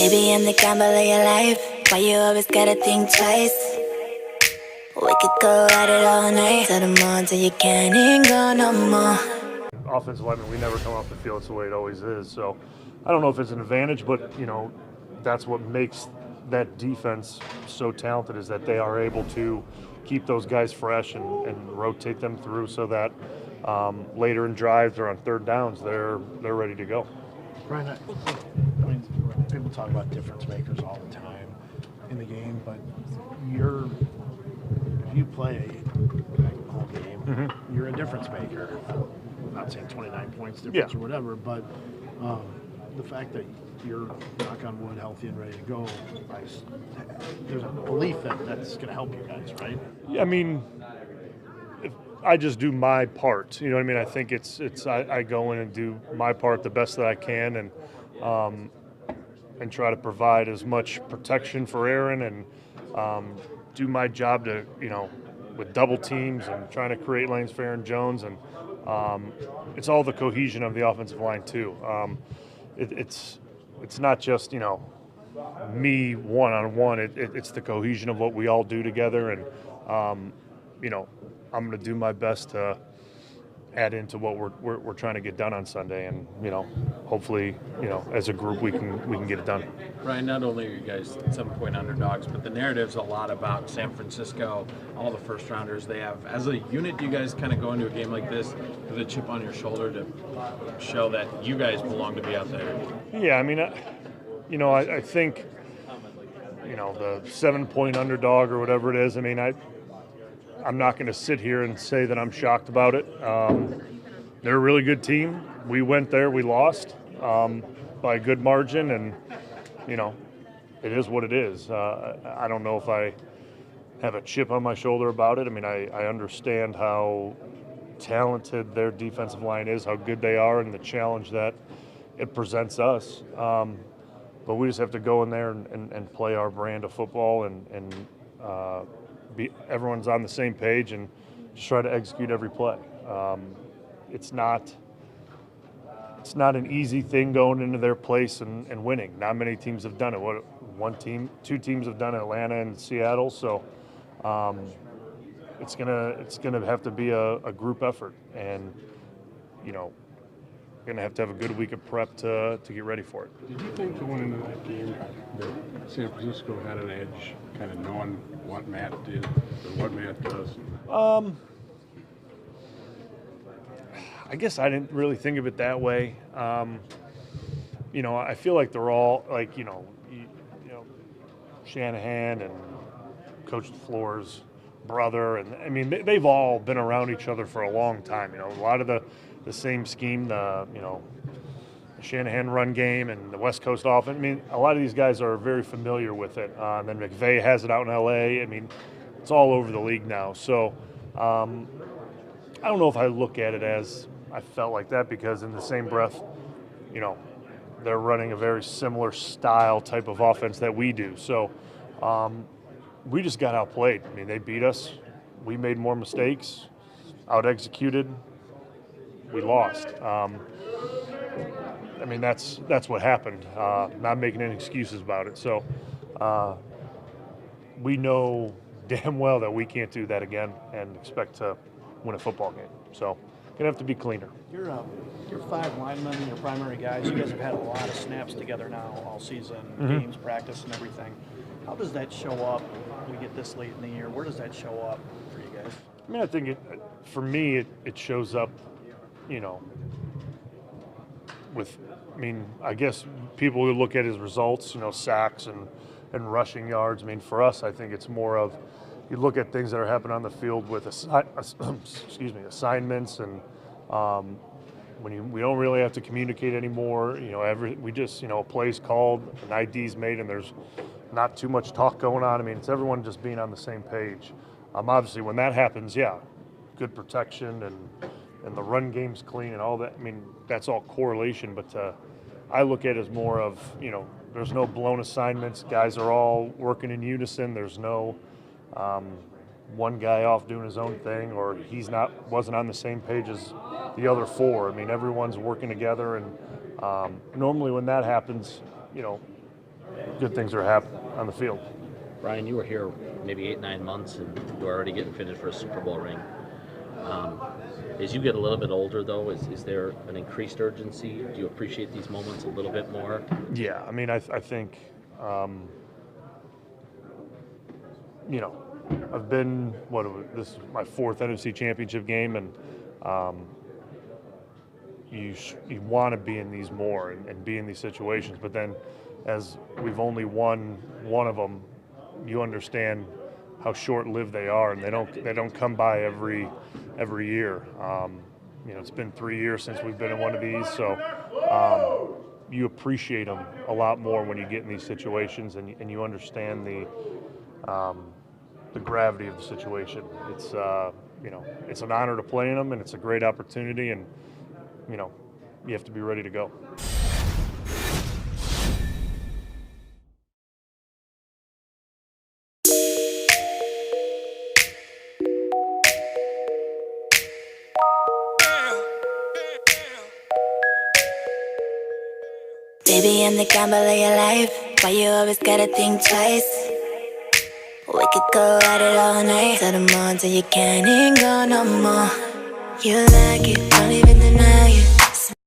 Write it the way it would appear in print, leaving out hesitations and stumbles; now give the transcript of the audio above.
Baby, I'm the gamble of your life. Why you always gotta think twice? We could go at it all night till the morning till you can't even go no more. Offensive linemen, we never come off the field. It's the way it always is. So I don't know if it's an advantage, but that's what makes that defense so talented, is that they are able to keep those guys fresh and rotate them through so that later in drives or on third downs they're ready to go. Brian, I mean, people talk about difference makers all the time in the game, but if you play a whole game, you're a difference maker. I'm not saying 29 points difference or whatever, but the fact that you're, knock on wood, healthy and ready to go, there's a belief that that's going to help you guys, right? Yeah, I mean, I just do my part. You know what I mean? I think I go in and do my part the best that I can, and try to provide as much protection for Aaron, and do my job to, with double teams and trying to create lanes for Aaron Jones, and it's all the cohesion of the offensive line too. It's not just me one-on-one. It's the cohesion of what we all do together, and I'm going to do my best to add into what we're trying to get done on Sunday, and hopefully as a group we can get it done. Ryan, not only are you guys 7-point underdogs, but the narrative's a lot about San Francisco, all the first rounders they have. As a unit, do you guys kind of go into a game like this with a chip on your shoulder to show that you guys belong to be out there? Yeah, I mean, I think the 7-point underdog or whatever it is. I mean, I'm not going to sit here and say that I'm shocked about it. They're a really good team. We went there, we lost by a good margin, and it is what it is. I don't know if I have a chip on my shoulder about it. I mean, I understand how talented their defensive line is, how good they are, and the challenge that it presents us. But we just have to go in there and play our brand of football, and everyone's on the same page and just try to execute every play. It's not an easy thing going into their place and winning. Not many teams have done it. Two teams have done it, Atlanta and Seattle. So it's gonna have to be a group effort, and going to have a good week of prep to get ready for it. Did you think going into that game that San Francisco had an edge, kind of knowing what Matt did or what Matt does? I guess I didn't really think of it that way. I feel like they're all like, Shanahan and Coach LaFleur's brother, and I mean they've all been around each other for a long time. A lot of the same scheme, the Shanahan run game and the West Coast offense. I mean, a lot of these guys are very familiar with it. And then McVay has it out in LA. I mean, it's all over the league now. So I don't know if I look at it as I felt like that, because in the same breath, they're running a very similar style type of offense that we do. So we just got outplayed. I mean, they beat us. We made more mistakes, out-executed. We lost. I mean, that's what happened. Not making any excuses about it. So we know damn well that we can't do that again and expect to win a football game. So gonna have to be cleaner. Your five linemen, your primary guys, you guys have had a lot of snaps together now all season, games, practice, and everything. How does that show up when we get this late in the year? Where does that show up for you guys? I mean, I think for me it shows up, I guess people who look at his results, sacks and rushing yards. I mean, for us, I think it's more of, you look at things that are happening on the field with assignments, and we don't really have to communicate anymore. We just, a play's called, an ID's made, and there's not too much talk going on. I mean, it's everyone just being on the same page. Obviously, when that happens, good protection and the run game's clean and all that. I mean, that's all correlation, but I look at it as more of, there's no blown assignments. Guys are all working in unison. There's no one guy off doing his own thing, or wasn't on the same page as the other four. I mean, everyone's working together, and normally when that happens, good things are happening on the field. Bryan, you were here maybe 8-9 months, and you were already getting fitted for a Super Bowl ring. As you get a little bit older, though, is there an increased urgency? Do you appreciate these moments a little bit more? Yeah, I mean, I think, you know, I've been, this is my 4th NFC Championship game, and you want to be in these more and be in these situations, but then as we've only won one of them, you understand how short-lived they are, and they don't come by every year. You know, it's been 3 years since we've been in one of these, so you appreciate them a lot more when you get in these situations, and you understand the gravity of the situation. It's you know, it's an honor to play in them, and it's a great opportunity, and you know, you have to be ready to go. Baby, I'm the gamble of your life. Why you always gotta think twice? We could go at it all night till the morning till you can't even go no more. You like it, don't even deny it.